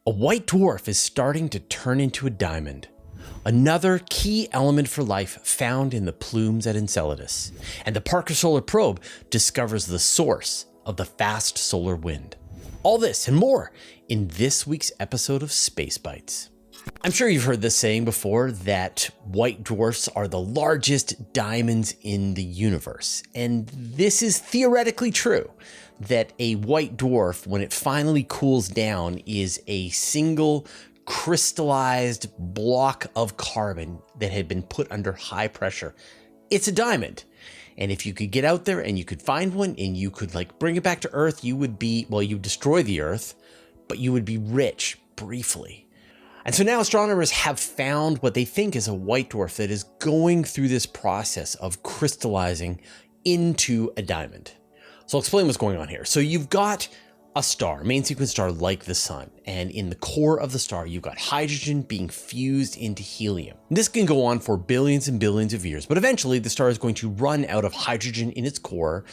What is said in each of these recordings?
A white dwarf is starting to turn into a diamond. Another key element for life found in the plumes at Enceladus. And the Parker Solar Probe discovers the source of the fast solar wind. All this and more in this week's episode of Space Bites. I'm sure you've heard this saying before that white dwarfs are the largest diamonds in the universe. And this is theoretically true, that a white dwarf, when it finally cools down, is a single crystallized block of carbon that had been put under high pressure. It's a diamond. And if you could get out there and you could find one and you could bring it back to Earth, you would be, well, you destroy the Earth, but you would be rich briefly. And so now astronomers have found what they think is a white dwarf that is going through this process of crystallizing into a diamond. So I'll explain what's going on here. So you've got a star, main sequence star like the sun, and in the core of the star, you've got hydrogen being fused into helium. This can go on for billions and billions of years, but eventually the star is going to run out of hydrogen in its core,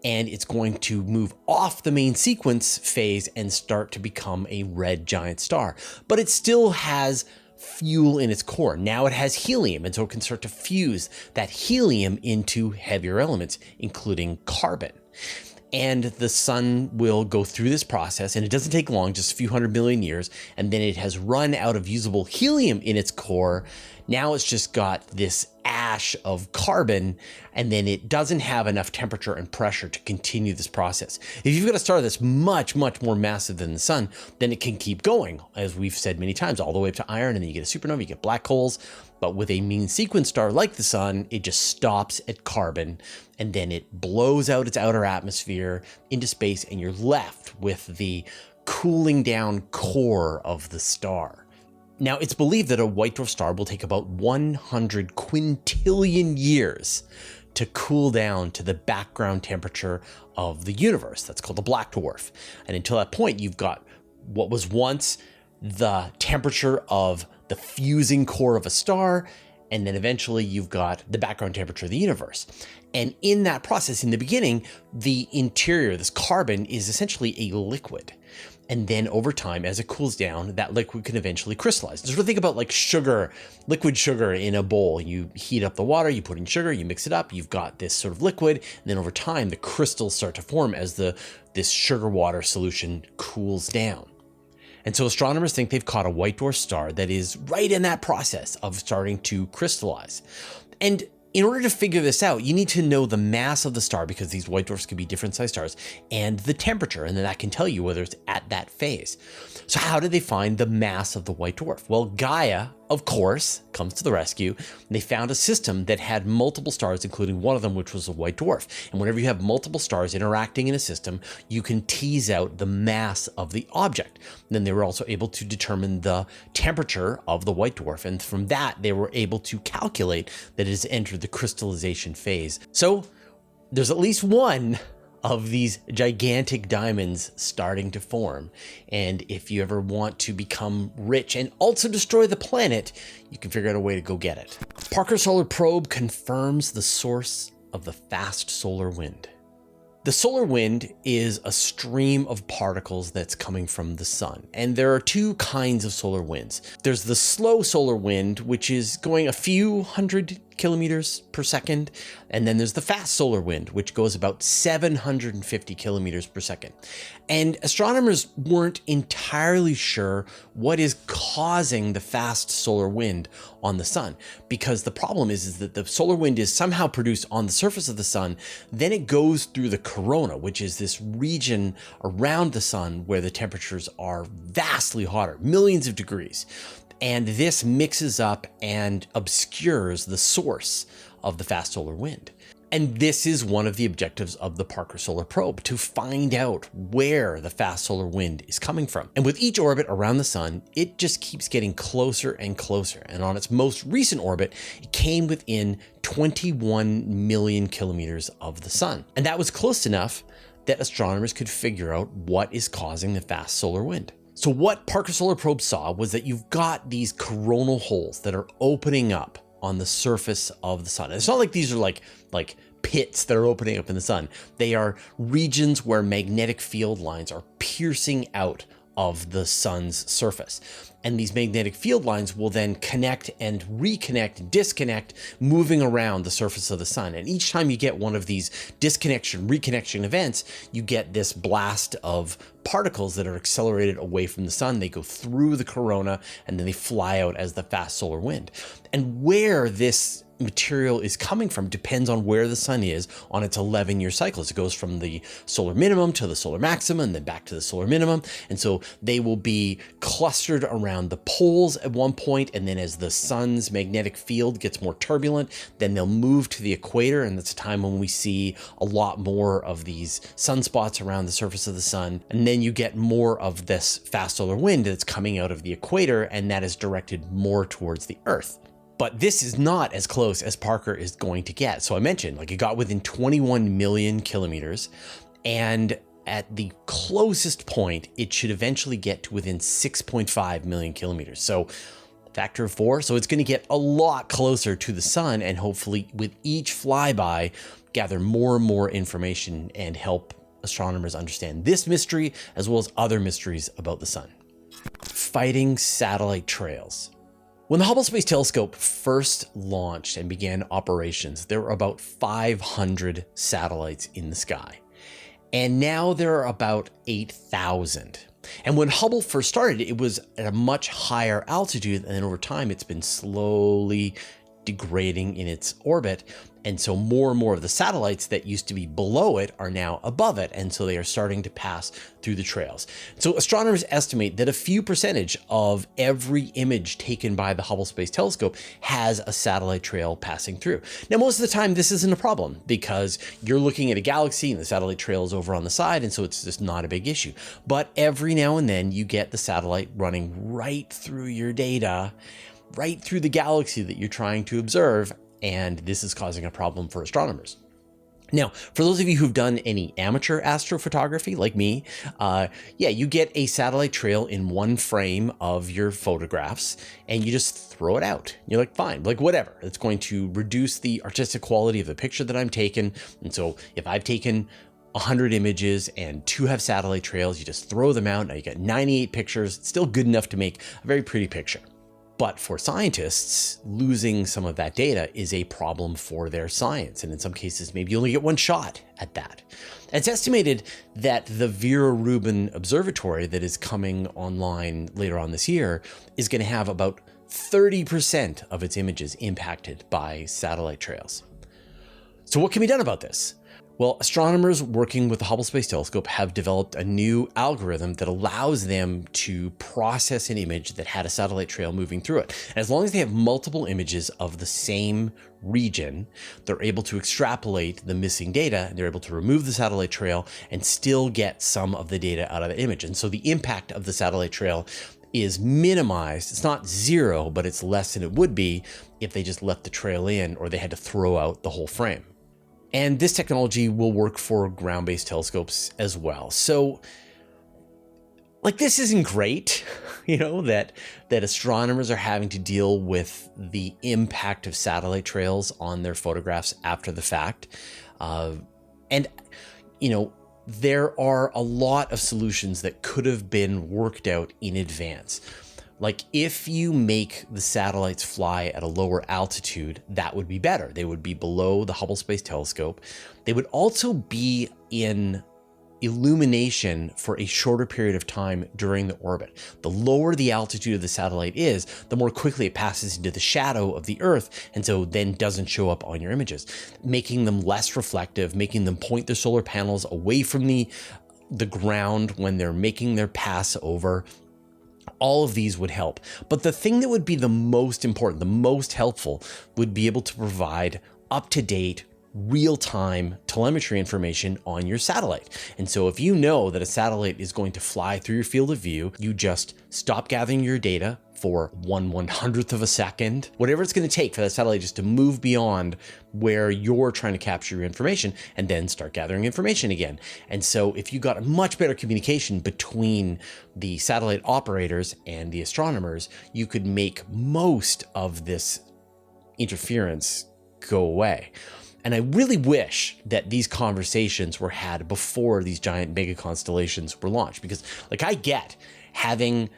and it's going to move off the main sequence phase and start to become a red giant star. But it still has fuel in its core. Now it has helium, and so it can start to fuse that helium into heavier elements, including carbon. And the sun will go through this process, and it doesn't take long, just a few 100 million years, and then it has run out of usable helium in its core. Now it's just got this ash of carbon, and then it doesn't have enough temperature and pressure to continue this process. If you've got a star that's much, much more massive than the sun, then it can keep going, as we've said many times, all the way up to iron, and then you get a supernova, you get black holes. But with a main sequence star like the sun, it just stops at carbon, and then it blows out its outer atmosphere into space, and you're left with the cooling down core of the star. Now, it's believed that a white dwarf star will take about 100 quintillion years to cool down to the background temperature of the universe. That's called a black dwarf. And until that point, you've got what was once the temperature of the fusing core of a star, and then eventually you've got the background temperature of the universe. And in that process, in the beginning, the interior, this carbon, is essentially a liquid. And then over time, as it cools down, that liquid can eventually crystallize. Sort of think about like sugar, liquid sugar in a bowl. You heat up the water, you put in sugar, you mix it up, you've got this sort of liquid, and then over time, the crystals start to form as this sugar water solution cools down. And so astronomers think they've caught a white dwarf star that is right in that process of starting to crystallize. And in order to figure this out, you need to know the mass of the star, because these white dwarfs can be different sized stars, and the temperature, and then that can tell you whether it's at that phase. So how did they find the mass of the white dwarf? Well, Gaia, of course, comes to the rescue. They found a system that had multiple stars, including one of them, which was a white dwarf. And whenever you have multiple stars interacting in a system, you can tease out the mass of the object. And then they were also able to determine the temperature of the white dwarf. And from that, they were able to calculate that it has entered the crystallization phase. So there's at least one of these gigantic diamonds starting to form. And if you ever want to become rich and also destroy the planet, you can figure out a way to go get it. Parker Solar Probe confirms the source of the fast solar wind. The solar wind is a stream of particles that's coming from the sun. And there are two kinds of solar winds. There's the slow solar wind, which is going a few hundred kilometers per second. And then there's the fast solar wind, which goes about 750 kilometers per second. And astronomers weren't entirely sure what is causing the fast solar wind on the sun, because the problem is that the solar wind is somehow produced on the surface of the sun. Then it goes through the corona, which is this region around the sun where the temperatures are vastly hotter, millions of degrees. And this mixes up and obscures the source of the fast solar wind. And this is one of the objectives of the Parker Solar Probe, to find out where the fast solar wind is coming from. And with each orbit around the sun, it just keeps getting closer and closer. And on its most recent orbit, it came within 21 million kilometers of the sun. And that was close enough that astronomers could figure out what is causing the fast solar wind. So what Parker Solar Probe saw was that you've got these coronal holes that are opening up on the surface of the sun. And it's not like these are like pits that are opening up in the sun. They are regions where magnetic field lines are piercing out of the sun's surface. And these magnetic field lines will then connect and reconnect, disconnect, moving around the surface of the sun. And each time you get one of these disconnection, reconnection events, you get this blast of particles that are accelerated away from the sun. They go through the corona and then they fly out as the fast solar wind. And where this material is coming from depends on where the sun is on its 11-year cycles. It goes from the solar minimum to the solar maximum and then back to the solar minimum. And so they will be clustered around the poles at one point, and then as the sun's magnetic field gets more turbulent, then they'll move to the equator, and that's a time when we see a lot more of these sunspots around the surface of the sun. And then you get more of this fast solar wind that's coming out of the equator, and that is directed more towards the Earth. But this is not as close as Parker is going to get. So I mentioned, like, it got within 21 million kilometers, and at the closest point, it should eventually get to within 6.5 million kilometers. So factor of 4. So it's going to get a lot closer to the sun, and hopefully with each flyby, gather more and more information and help astronomers understand this mystery as well as other mysteries about the sun. Fighting satellite trails. When the Hubble Space Telescope first launched and began operations, there were about 500 satellites in the sky. And now there are about 8,000. And when Hubble first started, it was at a much higher altitude, and then over time it's been slowly degrading in its orbit. And so more and more of the satellites that used to be below it are now above it. And so they are starting to pass through the trails. So astronomers estimate that a few percentage of every image taken by the Hubble Space Telescope has a satellite trail passing through. Now, most of the time, this isn't a problem because you're looking at a galaxy and the satellite trail is over on the side. And so it's just not a big issue. But every now and then you get the satellite running right through your data, right through the galaxy that you're trying to observe. And this is causing a problem for astronomers. Now, for those of you who've done any amateur astrophotography like me, you get a satellite trail in one frame of your photographs and you just throw it out. You're like, fine, like whatever. It's going to reduce the artistic quality of the picture that I'm taking. And so if I've taken 100 images and 2 have satellite trails, you just throw them out. Now you got 98 pictures. It's still good enough to make a very pretty picture. But for scientists, losing some of that data is a problem for their science. And in some cases, maybe you only get one shot at that. It's estimated that the Vera Rubin Observatory that is coming online later on this year is going to have about 30% of its images impacted by satellite trails. So what can be done about this? Well, astronomers working with the Hubble Space Telescope have developed a new algorithm that allows them to process an image that had a satellite trail moving through it. And as long as they have multiple images of the same region, they're able to extrapolate the missing data, and they're able to remove the satellite trail and still get some of the data out of the image. And so the impact of the satellite trail is minimized. It's not zero, but it's less than it would be if they just left the trail in or they had to throw out the whole frame. And this technology will work for ground-based telescopes as well. So, like, this isn't great, that astronomers are having to deal with the impact of satellite trails on their photographs after the fact. There are a lot of solutions that could have been worked out in advance. Like, if you make the satellites fly at a lower altitude, that would be better. They would be below the Hubble Space Telescope. They would also be in illumination for a shorter period of time during the orbit. The lower the altitude of the satellite is, the more quickly it passes into the shadow of the Earth, and so then doesn't show up on your images, making them less reflective, making them point their solar panels away from the ground when they're making their pass over. All of these would help. But the thing that would be the most important, the most helpful, would be able to provide up-to-date, real-time telemetry information on your satellite. And so if you know that a satellite is going to fly through your field of view, you just stop gathering your data for 1/100th of a second, whatever it's going to take for that satellite just to move beyond where you're trying to capture your information, and then start gathering information again. And so if you got a much better communication between the satellite operators and the astronomers, you could make most of this interference go away. And I really wish that these conversations were had before these giant mega constellations were launched, because, like, I get having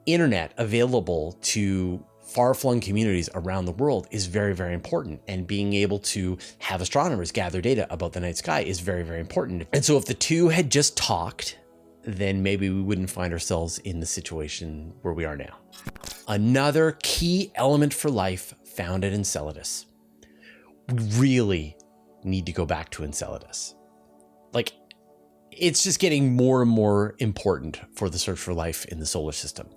internet available to far-flung communities around the world is very, very important. And being able to have astronomers gather data about the night sky is very, very important. And so if the two had just talked, then maybe we wouldn't find ourselves in the situation where we are now. Another key element for life found at Enceladus. We really need to go back to Enceladus. Like, it's just getting more and more important for the search for life in the solar system.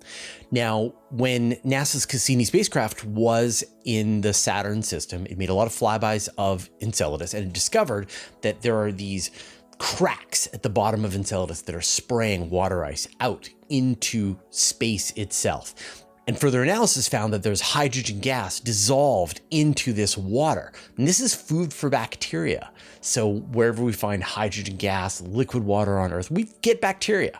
Now, when NASA's Cassini spacecraft was in the Saturn system, it made a lot of flybys of Enceladus, and it discovered that there are these cracks at the bottom of Enceladus that are spraying water ice out into space itself. And further analysis found that there's hydrogen gas dissolved into this water. And this is food for bacteria. So wherever we find hydrogen gas, liquid water on Earth, we get bacteria.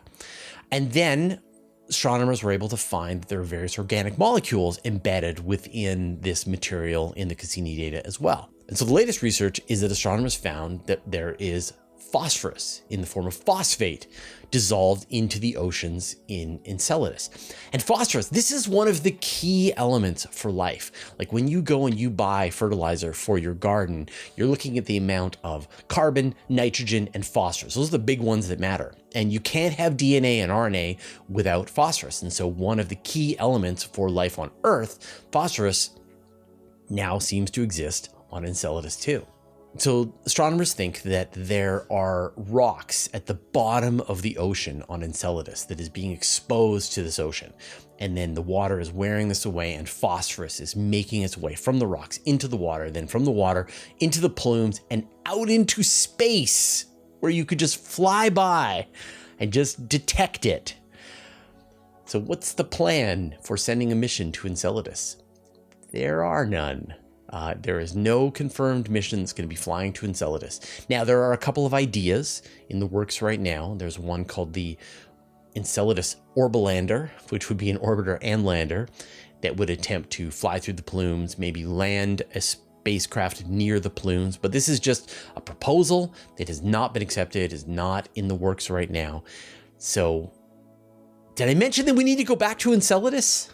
And then astronomers were able to find that there are various organic molecules embedded within this material in the Cassini data as well. And so the latest research is that astronomers found that there is phosphorus in the form of phosphate dissolved into the oceans in Enceladus. And phosphorus, this is one of the key elements for life. Like when you go and you buy fertilizer for your garden, you're looking at the amount of carbon, nitrogen, and phosphorus. Those are the big ones that matter. And you can't have DNA and RNA without phosphorus. And so one of the key elements for life on Earth, phosphorus, now seems to exist on Enceladus too. So astronomers think that there are rocks at the bottom of the ocean on Enceladus that is being exposed to this ocean. And then the water is wearing this away, and phosphorus is making its way from the rocks into the water, then from the water into the plumes and out into space, where you could just fly by and just detect it. So what's the plan for sending a mission to Enceladus? There are none. There is no confirmed mission that's going to be flying to Enceladus. Now, there are a couple of ideas in the works right now. There's one called the Enceladus Orbolander, which would be an orbiter and lander that would attempt to fly through the plumes, maybe land a spacecraft near the plumes. But this is just a proposal that has not been accepted, is not in the works right now. So, did I mention that we need to go back to Enceladus?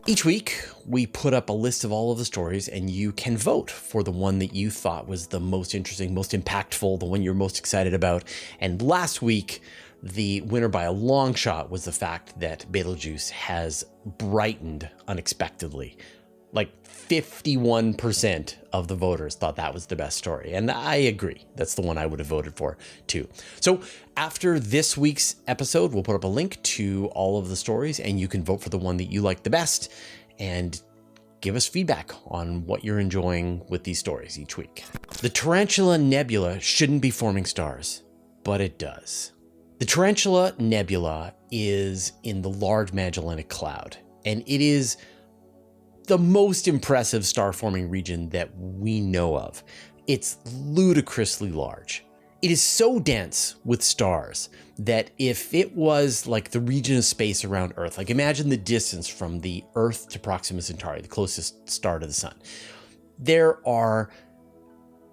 Each week, we put up a list of all of the stories, and you can vote for the one that you thought was the most interesting, most impactful, the one you're most excited about. And last week, the winner by a long shot was the fact that Betelgeuse has brightened unexpectedly. Like 51% of the voters thought that was the best story. And I agree. That's the one I would have voted for too. So after this week's episode, we'll put up a link to all of the stories, and you can vote for the one that you like the best and give us feedback on what you're enjoying with these stories each week. The Tarantula Nebula shouldn't be forming stars, but it does. The Tarantula Nebula is in the Large Magellanic Cloud, and it is the most impressive star-forming region that we know of. It's ludicrously large. It is so dense with stars that if it was like the region of space around Earth, like imagine the distance from the Earth to Proxima Centauri, the closest star to the sun. There are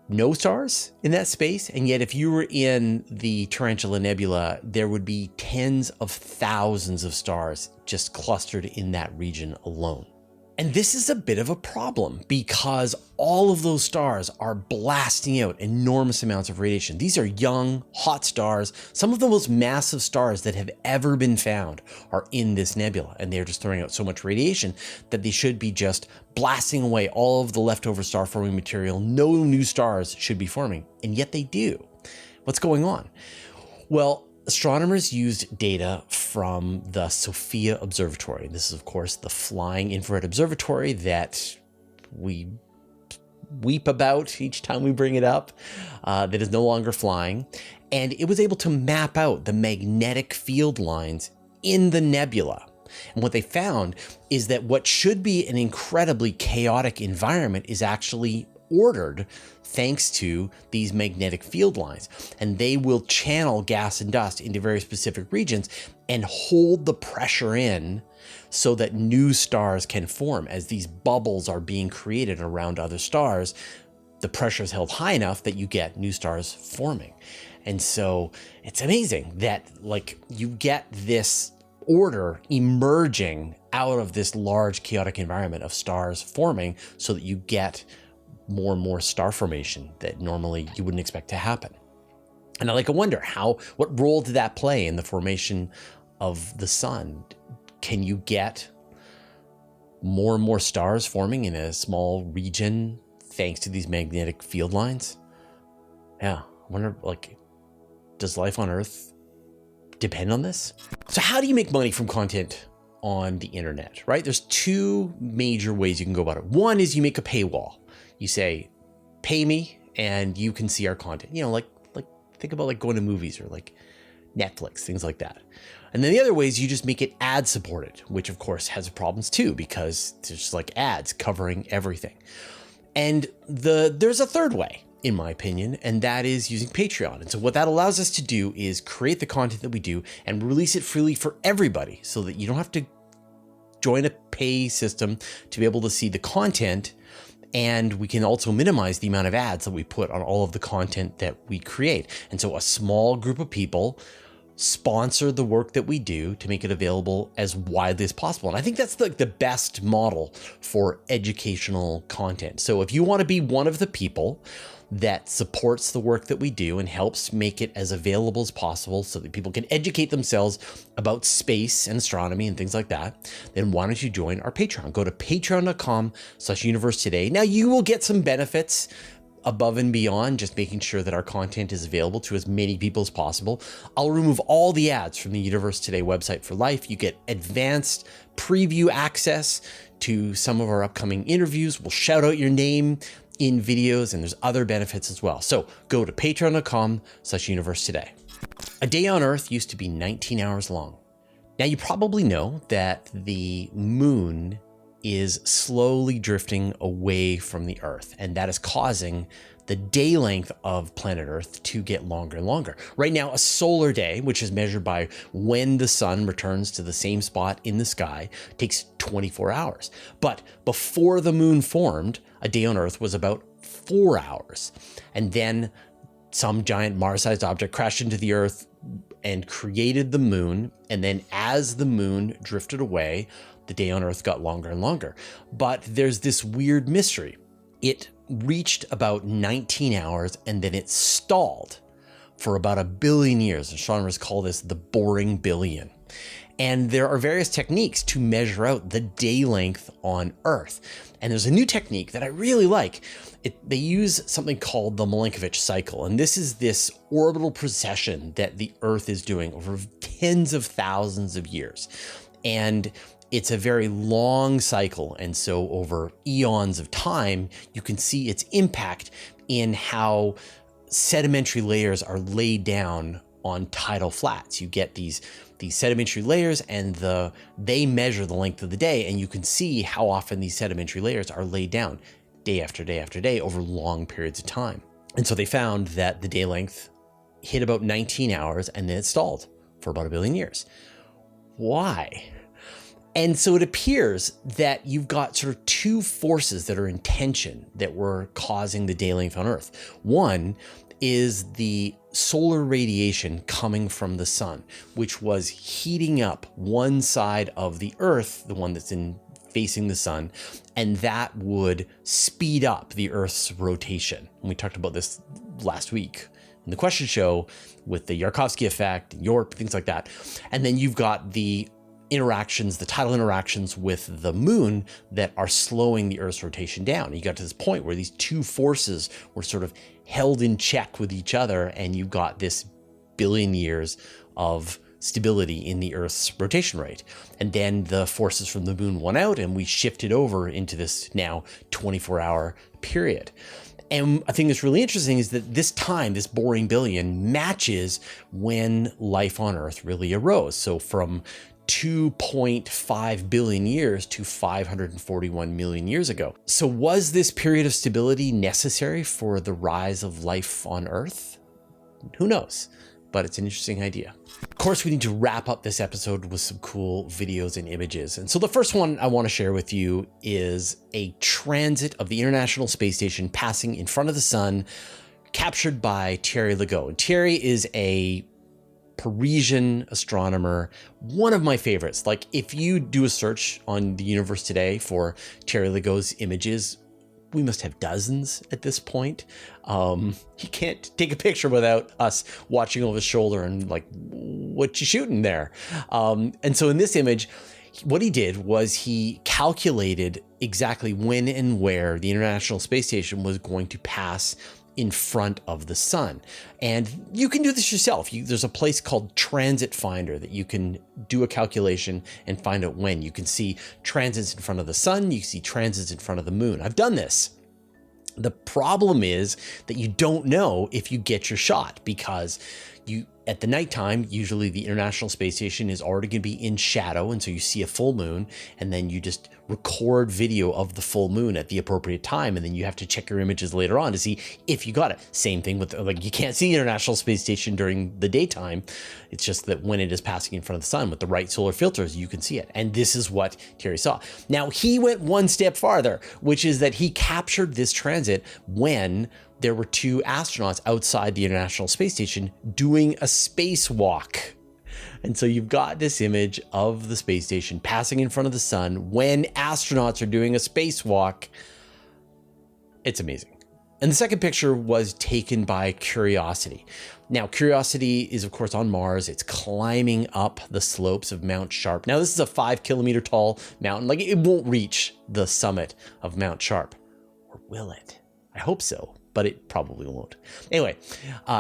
no stars in that space, and yet if you were in the Tarantula Nebula, there would be tens of thousands of stars just clustered in that region alone. And this is a bit of a problem because all of those stars are blasting out enormous amounts of radiation. These are young, hot stars. Some of the most massive stars that have ever been found are in this nebula, and they're just throwing out so much radiation that they should be just blasting away all of the leftover star-forming material. No new stars should be forming, and yet they do. What's going on? Well, astronomers used data from the Sophia Observatory. This is, of course, the flying infrared observatory that we weep about each time we bring it up, that is no longer flying. And it was able to map out the magnetic field lines in the nebula. And what they found is that what should be an incredibly chaotic environment is actually ordered thanks to these magnetic field lines. And they will channel gas and dust into very specific regions and hold the pressure in so that new stars can form. As these bubbles are being created around other stars, the pressure is held high enough that you get new stars forming. And so it's amazing that like you get this order emerging out of this large chaotic environment of stars forming so that you get more and more star formation that normally you wouldn't expect to happen. And I wonder what role did that play in the formation of the sun? Can you get more and more stars forming in a small region thanks to these magnetic field lines? Yeah, I wonder, does life on Earth depend on this? So how do you make money from content on the internet, right? There's two major ways you can go about it. One is you make a paywall. You say, pay me and you can see our content. Think about going to movies or Netflix, things like that. And then the other way is you just make it ad supported, which of course has problems too, because there's ads covering everything. And there's a third way, in my opinion, and that is using Patreon. And so what that allows us to do is create the content that we do and release it freely for everybody so that you don't have to join a pay system to be able to see the content. And we can also minimize the amount of ads that we put on all of the content that we create. And so a small group of people sponsor the work that we do to make it available as widely as possible. And I think that's the best model for educational content. So if you want to be one of the people that supports the work that we do and helps make it as available as possible so that people can educate themselves about space and astronomy and things like that, then why don't you join our Patreon? Go to patreon.com/universetoday. Now you will get some benefits above and beyond just making sure that our content is available to as many people as possible. I'll remove all the ads from the Universe Today website for life. You get advanced preview access to some of our upcoming interviews. We'll shout out your name in videos, and there's other benefits as well. So go to patreon.com/universetoday. A day on Earth used to be 19 hours long. Now you probably know that the moon is slowly drifting away from the Earth, and that is causing the day length of planet Earth to get longer and longer. Right now, a solar day, which is measured by when the sun returns to the same spot in the sky, takes 24 hours. But before the moon formed, a day on Earth was about 4 hours. And then some giant Mars-sized object crashed into the Earth and created the moon. And then as the moon drifted away, the day on Earth got longer and longer. But there's this weird mystery. It reached about 19 hours and then it stalled for about 1 billion years. Astronomers call this the boring billion. And there are various techniques to measure out the day length on Earth. And there's a new technique that I really like. They use something called the Milankovitch cycle. And this is this orbital precession that the Earth is doing over tens of thousands of years. And it's a very long cycle. And so over eons of time, you can see its impact in how sedimentary layers are laid down on tidal flats. You get these sedimentary layers and they measure the length of the day, and you can see how often these sedimentary layers are laid down day after day after day over long periods of time. And so they found that the day length hit about 19 hours and then it stalled for about 1 billion years. Why? And so it appears that you've got sort of two forces that are in tension that were causing the day length on Earth. One is the solar radiation coming from the sun, which was heating up one side of the Earth, the one that's facing the sun, and that would speed up the Earth's rotation. And we talked about this last week in the question show with the Yarkovsky effect, Yorp, things like that. And then you've got the tidal interactions with the moon that are slowing the Earth's rotation down. You got to this point where these two forces were sort of held in check with each other, and you've got this 1 billion years of stability in the Earth's rotation rate. And then the forces from the moon won out, and we shifted over into this now 24-hour period. And a thing that's really interesting is that this time, this boring billion, matches when life on Earth really arose. So from 2.5 billion years to 541 million years ago. So was this period of stability necessary for the rise of life on Earth? Who knows? But it's an interesting idea. Of course, we need to wrap up this episode with some cool videos and images. And so the first one I want to share with you is a transit of the International Space Station passing in front of the sun, captured by Thierry Legault. And Thierry is a Parisian astronomer, one of my favorites. Like, if you do a search on the universe today for Thierry Legault's images, we must have dozens at this point. He can't take a picture without us watching over his shoulder and like, what you shooting there? And so in this image, what he did was he calculated exactly when and where the International Space Station was going to pass in front of the sun. And you can do this yourself. There's a place called Transit Finder that you can do a calculation and find out when. You can see transits in front of the sun, you can see transits in front of the moon. I've done this. The problem is that you don't know if you get your shot, because at the nighttime, usually the International Space Station is already going to be in shadow, and so you see a full moon, and then you just record video of the full moon at the appropriate time, and then you have to check your images later on to see if you got it. Same thing with, like, you can't see the International Space Station during the daytime. It's just that when it is passing in front of the sun with the right solar filters, you can see it. And this is what Thierry saw. Now, he went one step farther, which is that he captured this transit when there were two astronauts outside the International Space Station doing a spacewalk. And so you've got this image of the space station passing in front of the sun when astronauts are doing a spacewalk. It's amazing. And the second picture was taken by Curiosity. Now, Curiosity is, of course, on Mars. It's climbing up the slopes of Mount Sharp. Now, this is a 5-kilometer tall mountain. Like, it won't reach the summit of Mount Sharp. Or will it? I hope so, but it probably won't. Anyway,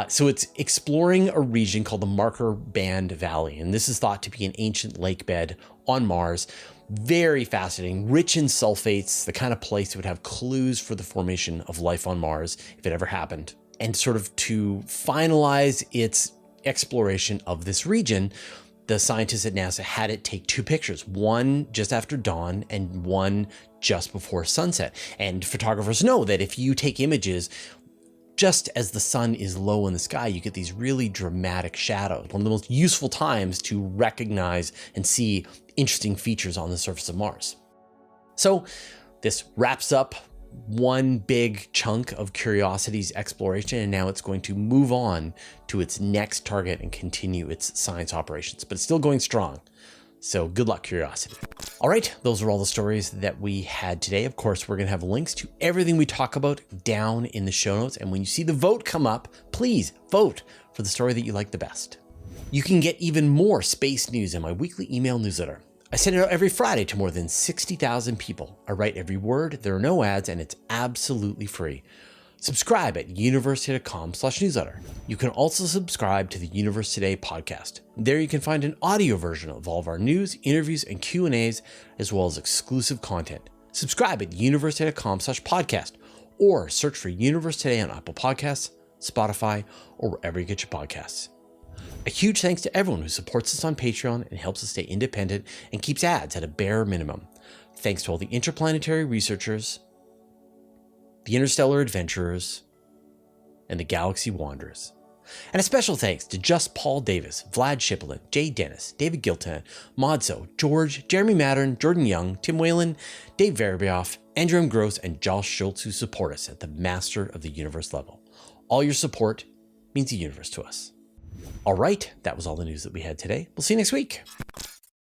so it's exploring a region called the Marker Band Valley, and this is thought to be an ancient lake bed on Mars. Very fascinating, rich in sulfates, the kind of place that would have clues for the formation of life on Mars if it ever happened. And sort of to finalize its exploration of this region, the scientists at NASA had it take two pictures, one just after dawn and one just before sunset. And photographers know that if you take images just as the sun is low in the sky, you get these really dramatic shadows. One of the most useful times to recognize and see interesting features on the surface of Mars. So this wraps up one big chunk of Curiosity's exploration, and now it's going to move on to its next target and continue its science operations, but it's still going strong. So good luck, Curiosity. All right, those are all the stories that we had today. Of course, we're going to have links to everything we talk about down in the show notes. And when you see the vote come up, please vote for the story that you like the best. You can get even more space news in my weekly email newsletter. I send it out every Friday to more than 60,000 people. I write every word, there are no ads, and it's absolutely free. Subscribe at universetoday.com/newsletter. You can also subscribe to the Universe Today podcast. There you can find an audio version of all of our news, interviews, and Q&As, as well as exclusive content. Subscribe at universetoday.com/podcast, or search for Universe Today on Apple Podcasts, Spotify, or wherever you get your podcasts. A huge thanks to everyone who supports us on Patreon and helps us stay independent and keeps ads at a bare minimum. Thanks to all the interplanetary researchers, the interstellar adventurers, and the galaxy wanderers. And a special thanks to Just Paul Davis, Vlad Shipplin, Jay Dennis, David Giltan, Modso, George, Jeremy Mattern, Jordan Young, Tim Whalen, Dave Verabioff, Andrew M. Gross, and Josh Schultz, who support us at the Master of the Universe level. All your support means the universe to us. All right, that was all the news that we had today. We'll see you next week.